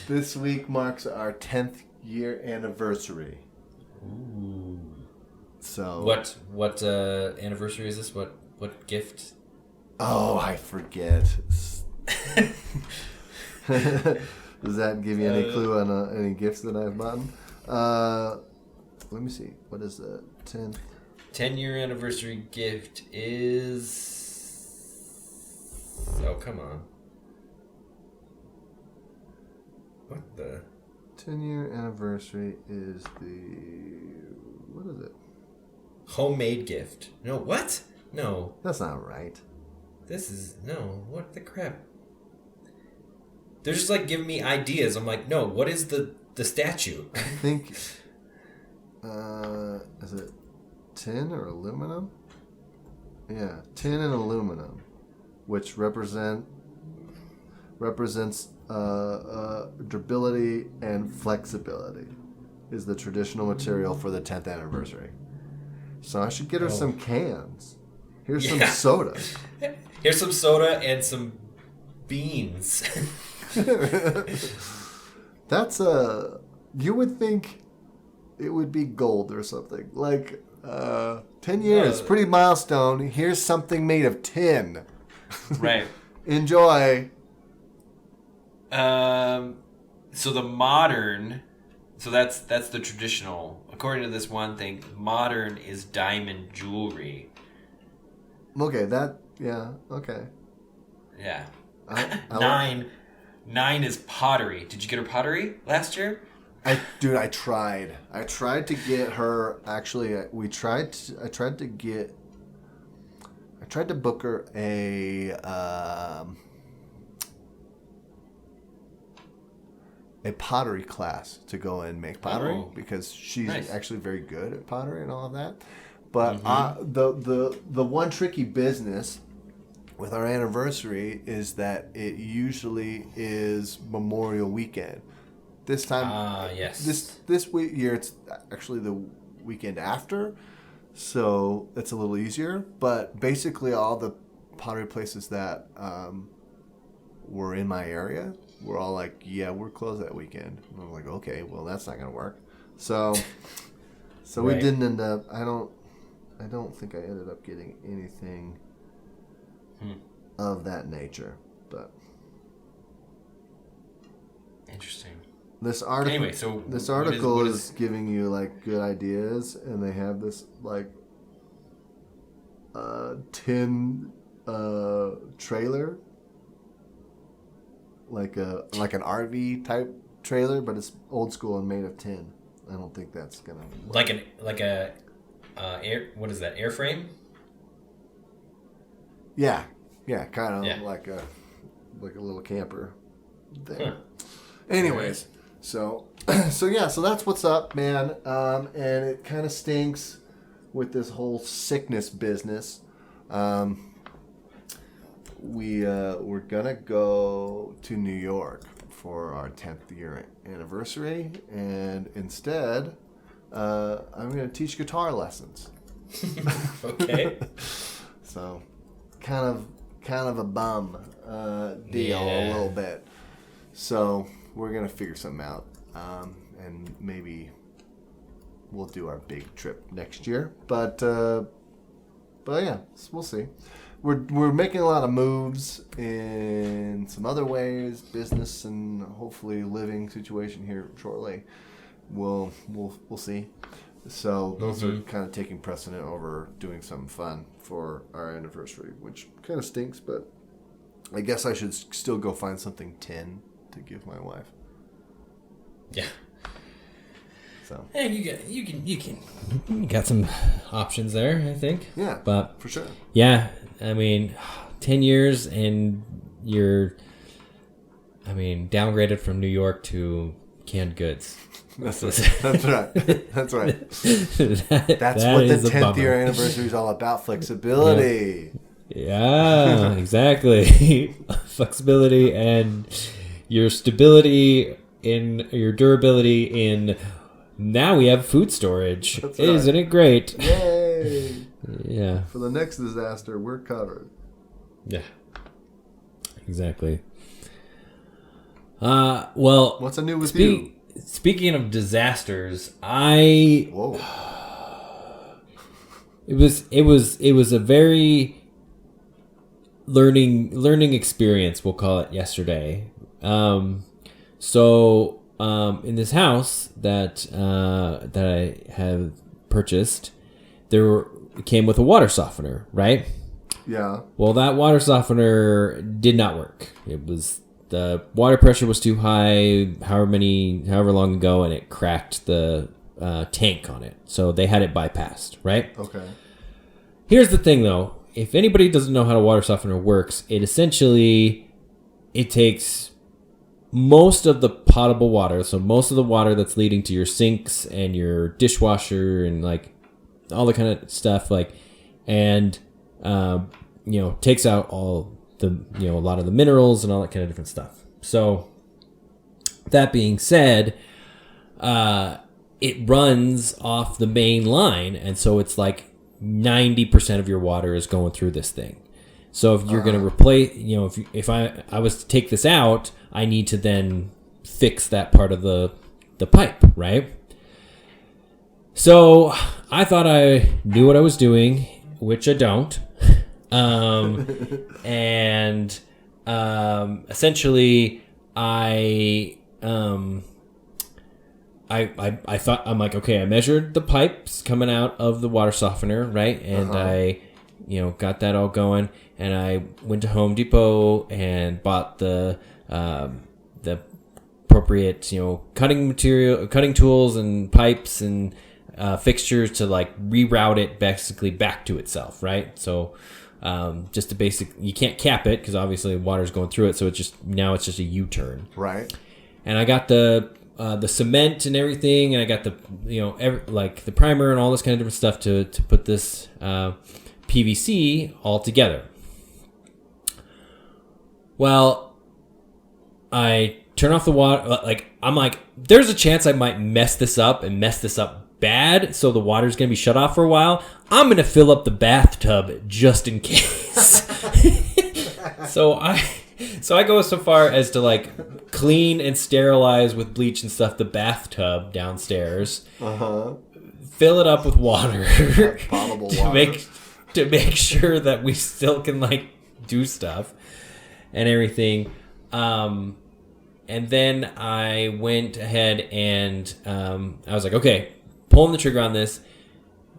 This week marks our 10th year anniversary. Ooh. So what anniversary is this? What gift? Oh, I forget. Does that give you any clue on any gifts that I've bought? Let me see. What is the 10th? 10-year anniversary gift is... Oh, come on. What the... 10-year anniversary is the... What is it? Homemade gift. No, what? No. That's not right. This is... No, what the crap? They're just like giving me ideas. I'm like, no, what is the statue? I think... is it tin or aluminum? Yeah, tin and aluminum, which represents durability and flexibility, is the traditional material for the 10th anniversary. So I should get her some cans. Here's some soda. Here's some soda and some beans. That's you would think it would be gold or something. Like 10 years, pretty milestone. Here's something made of tin. Right. Enjoy. So the modern, so that's the traditional. According to this one thing, modern is diamond jewelry. Okay, okay. Yeah. I Nine is pottery. Did you get her pottery last year? I tried. I tried to get her. Actually, I tried to book her a pottery class to go and make pottery because she's actually very good at pottery and all of that. But the one tricky business with our anniversary is that it usually is Memorial Weekend. This time, yes. this year it's actually the weekend after, so it's a little easier. But basically, all the pottery places that were in my area were all like, "Yeah, we're closed that weekend." And I was like, "Okay, well, that's not gonna work." So Right. we didn't end up. I don't think I ended up getting anything of that nature, but Interesting. this article. Anyway, so this what article is is giving you like good ideas, and they have this like tin trailer, like an RV type trailer, but it's old school and made of tin. I don't think that's gonna work. like a air, what is that, airframe? Yeah, kind of Yeah. like a little camper thing. Huh. Anyways, so that's what's up, man. And it kind of stinks with this whole sickness business. We're gonna go to New York for our 10th year anniversary, and instead, I'm gonna teach guitar lessons. Okay. So, kind of a bum deal a little bit. So we're gonna figure something out, and maybe we'll do our big trip next year. But yeah, we'll see. We're making a lot of moves in some other ways, business and hopefully living situation here shortly. We'll see. So those are kind of taking precedent over doing something fun for our anniversary, which kind of stinks, but I guess I should still go find something tin to give my wife. Yeah. So. Hey, you got some options there, I think. Yeah, but for sure. Yeah, I mean, 10 years and you're, downgraded from New York to canned goods. That's right. That's right. That's right. That's what the 10th year anniversary is all about. Flexibility. Yeah, exactly. Flexibility and your stability in your durability in. Now we have food storage. That's Isn't it great? Yay! Yeah. For the next disaster, we're covered. Yeah. Exactly. Well, what's new with you? Speaking of disasters, Whoa. It was a very learning experience, we'll call it, yesterday. In this house that I have purchased, it came with a water softener, right? Yeah. Well, that water softener did not work. The water pressure was too high, however long ago, and it cracked the tank on it. So they had it bypassed, right? Okay. Here's the thing, though. If anybody doesn't know how a water softener works, it takes most of the potable water, so most of the water that's leading to your sinks and your dishwasher and like all the kind of stuff, takes out all the, a lot of the minerals and all that kind of different stuff. So that being said, it runs off the main line, and so it's like 90% of your water is going through this thing. So if you're going to replace, if I was to take this out, I need to then fix that part of the pipe, right? So I thought I knew what I was doing, which I don't. Essentially I thought, I'm like, okay, I measured the pipes coming out of the water softener, right? And I got that all going, and I went to Home Depot and bought the appropriate, cutting tools and pipes and fixtures to like reroute it basically back to itself, right? So just a basic, you can't cap it because obviously water's going through it, so it's just a U-turn, right? And I got the cement and everything, and I got the the primer and all this kind of different stuff to put this PVC all together. Well, I turn off the water. Like, I'm like, there's a chance I might mess this up bad, so the water's gonna be shut off for a while. I'm gonna fill up the bathtub just in case. So I go so far as to like clean and sterilize with bleach and stuff the bathtub downstairs. Fill it up with water. Potable to water. to make sure that we still can like do stuff and everything. And then I went ahead and I was like, okay, pulling the trigger on this.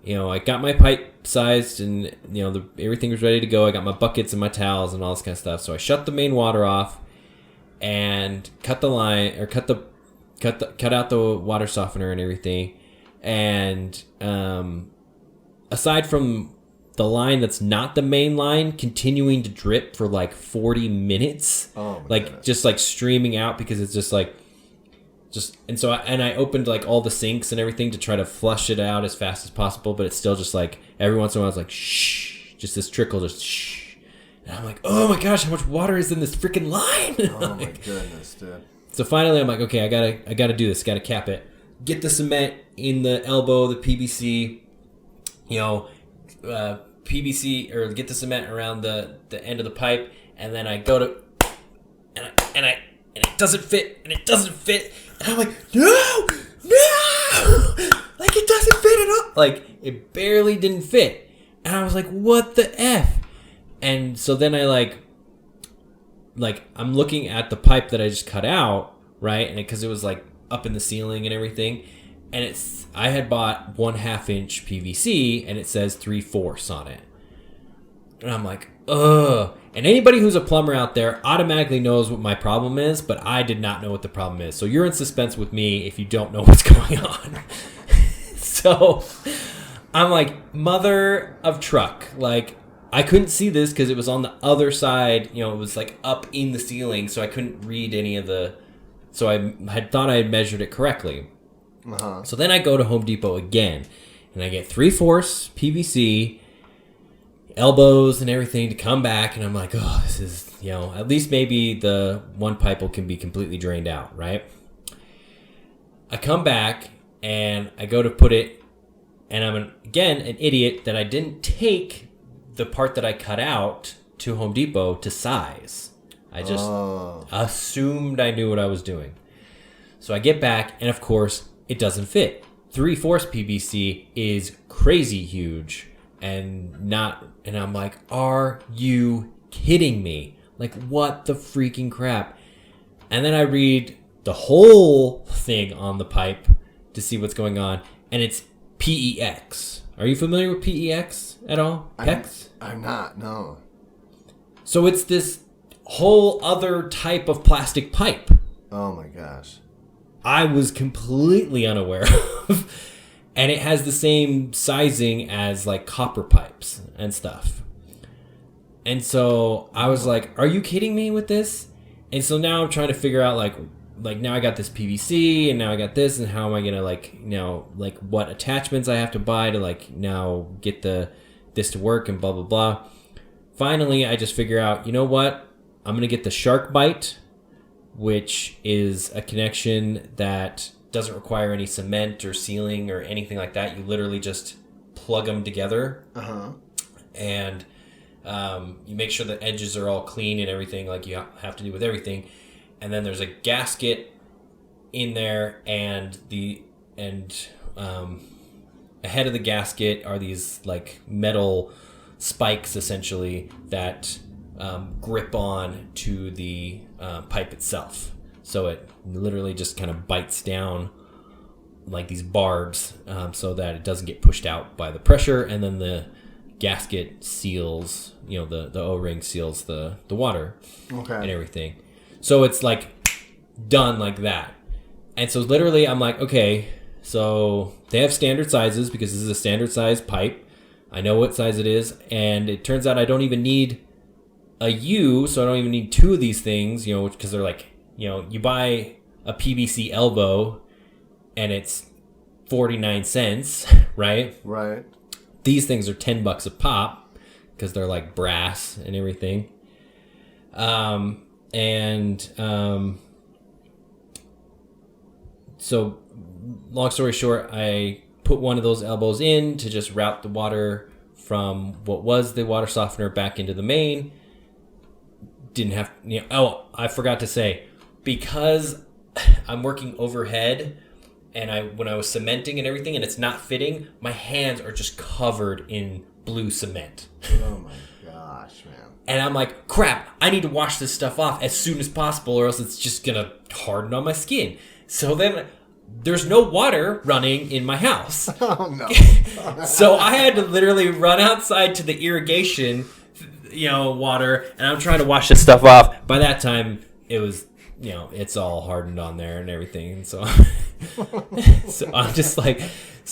I got my pipe sized and, everything was ready to go. I got my buckets and my towels and all this kind of stuff. So I shut the main water off and cut the line, or cut out the water softener and everything. And aside from the line that's not the main line continuing to drip for like 40 minutes, just like streaming out, because it's just like, and so I opened like all the sinks and everything to try to flush it out as fast as possible, but it's still just like every once in a while it's like shh, just this trickle, just shh, and I'm like, oh my gosh, how much water is in this freaking line? Oh my goodness, dude. So finally I'm like, okay, I gotta do this, gotta cap it, get the cement in the elbow, the PVC, PVC, or get the cement around the end of the pipe, and then I go to and it doesn't fit, and I'm like, no, like it doesn't fit at all, like it barely didn't fit, and I was like, what the F? And so then I like I'm looking at the pipe that I just cut out, right, and because it was like up in the ceiling and everything, and I had bought 1/2 inch PVC, and it says 3/4 on it, and I'm like, ugh. And anybody who's a plumber out there automatically knows what my problem is, but I did not know what the problem is. So you're in suspense with me if you don't know what's going on. So I'm like, mother of truck. Like, I couldn't see this because it was on the other side. It was like up in the ceiling, so I couldn't read any of the... So I had thought I had measured it correctly. So then I go to Home Depot again, and I get 3/4 PVC, elbows and everything to come back, and I'm like, oh, this is, at least maybe the one pipe can be completely drained out, right? I come back and I go to put it, and I'm again an idiot that I didn't take the part that I cut out to Home Depot to size. I just assumed I knew what I was doing. So I get back, and of course it doesn't fit. 3/4 PVC is crazy huge. And I'm like, are you kidding me? Like, what the freaking crap? And then I read the whole thing on the pipe to see what's going on, and it's PEX. Are you familiar with PEX at all? PEX? I'm not, no. So it's this whole other type of plastic pipe. Oh my gosh. I was completely unaware of. And it has the same sizing as like copper pipes and stuff. And so I was like, are you kidding me with this? And so now I'm trying to figure out like now I got this PVC, and now I got this, and how am I going to what attachments I have to buy to now get this to work, and blah, blah, blah. Finally, I just figure out, you know what? I'm going to get the Shark Bite, which is a connection that doesn't require any cement or sealing or anything like that. You literally just plug them together, and you make sure the edges are all clean and everything, like you have to do with everything. And then there's a gasket in there, and ahead of the gasket are these like metal spikes essentially that grip on to the pipe itself. So it literally just kind of bites down like these barbs, so that it doesn't get pushed out by the pressure, and then the gasket seals, the O-ring seals the water and everything. So it's like done like that. And so literally I'm like, okay, so they have standard sizes because this is a standard size pipe. I know what size it is, and it turns out I don't even need a U, so I don't even need two of these things, because they're like, you buy a PVC elbow and it's 49 cents, right? Right. These things are $10 a pop because they're like brass and everything. And so, long story short, I put one of those elbows in to just route the water from what was the water softener back into the main. Didn't have, I forgot to say, because I'm working overhead and when I was cementing and everything and it's not fitting, my hands are just covered in blue cement. Oh my gosh, man. And I'm like, crap, I need to wash this stuff off as soon as possible or else it's just going to harden on my skin. So then there's no water running in my house. Oh, no. So I had to literally run outside to the irrigation, water, and I'm trying to wash this stuff off. By that time, it was, it's all hardened on there and everything. And so, I'm just like,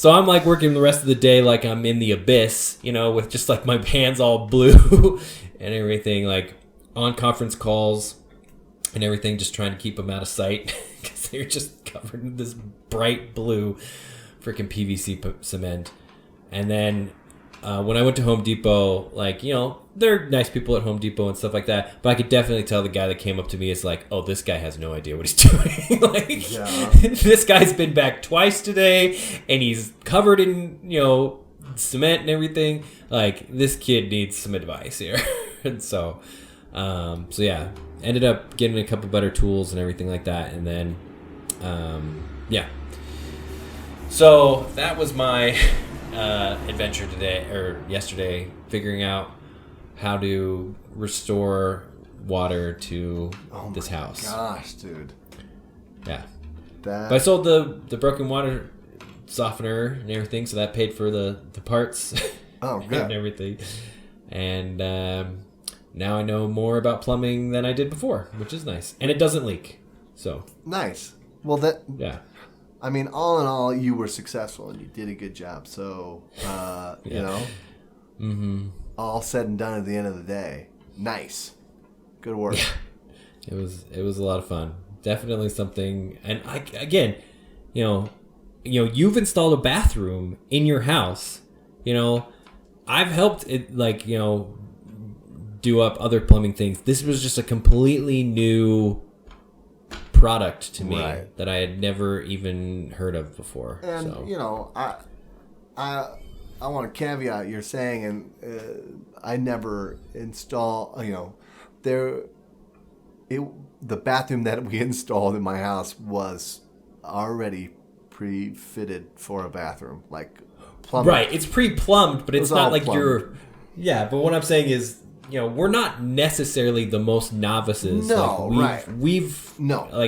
I'm like working the rest of the day like I'm in the abyss, with just like my hands all blue and everything, like on conference calls and everything, just trying to keep them out of sight because they're just covered in this bright blue freaking PVC cement. And then when I went to Home Depot, like, they're nice people at Home Depot and stuff like that, but I could definitely tell the guy that came up to me is like, oh, this guy has no idea what he's doing. Like, this guy's been back twice today and he's covered in, cement and everything. Like, this kid needs some advice here. And so yeah, ended up getting a couple better tools and everything like that. And then, so that was my adventure today or yesterday, figuring out how to restore water to this house. Gosh, dude. Yeah. But I sold the broken water softener and everything, so that paid for the parts. Oh, good. And everything. And now I know more about plumbing than I did before, which is nice. And it doesn't leak. So nice. Well, I mean, all in all, you were successful and you did a good job. So, all said and done at the end of the day, nice, good work. Yeah. It was a lot of fun. Definitely something. And you've installed a bathroom in your house. I've helped it, like, do up other plumbing things. This was just a completely new product to me that I had never even heard of before. And I want to caveat you're saying, and I never install. The bathroom that we installed in my house was already pre-fitted for a bathroom, like plumbed. Right, it's pre-plumbed, but it's not like plumbed. Yeah, but what I'm saying is, we're not necessarily the most novices. No, like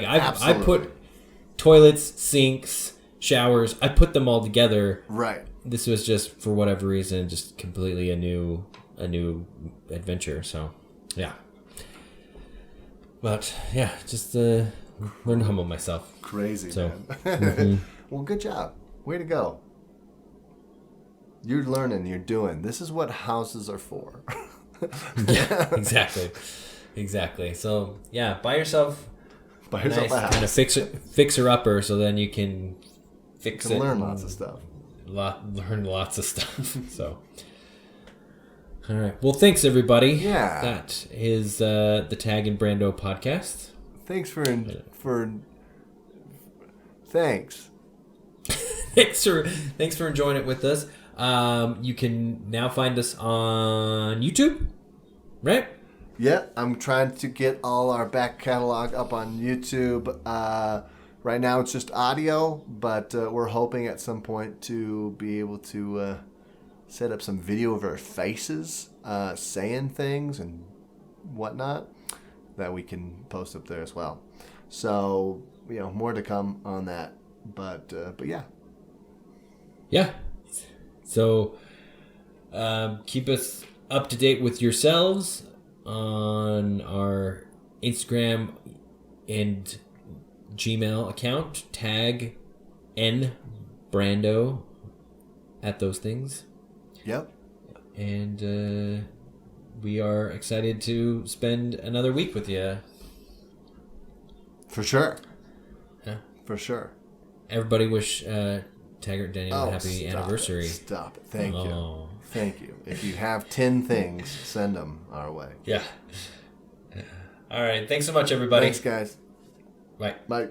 I put toilets, sinks, showers. I put them all together. Right. This was just, for whatever reason, just completely a new adventure. So, yeah. But yeah, just learn to humble myself. Crazy, so, man. Well, good job. Way to go. You're learning. You're doing. This is what houses are for. Yeah, exactly. So yeah, buy yourself a nice kind of fixer-upper, so then you can fix it. Learn lots of stuff. Learn lots of stuff. So, all right. Well, thanks everybody. Yeah. That is the Tag and Brando podcast. Thanks Thanks for enjoying it with us. You can now find us on YouTube, right? Yeah, I'm trying to get all our back catalog up on YouTube. Right now it's just audio, but we're hoping at some point to be able to set up some video of our faces saying things and whatnot that we can post up there as well. So, more to come on that. But yeah. Yeah. So keep us up to date with yourselves on our Instagram and Gmail account. Tag N Brando at those things. Yep. And we are excited to spend another week with you. For sure. Yeah. For sure. Everybody wish Taggart Daniel a happy anniversary. Stop it. Thank you. Thank you. If you have 10 things, send them our way. Yeah. All right. Thanks so much, everybody. Thanks, guys. Bye. Bye.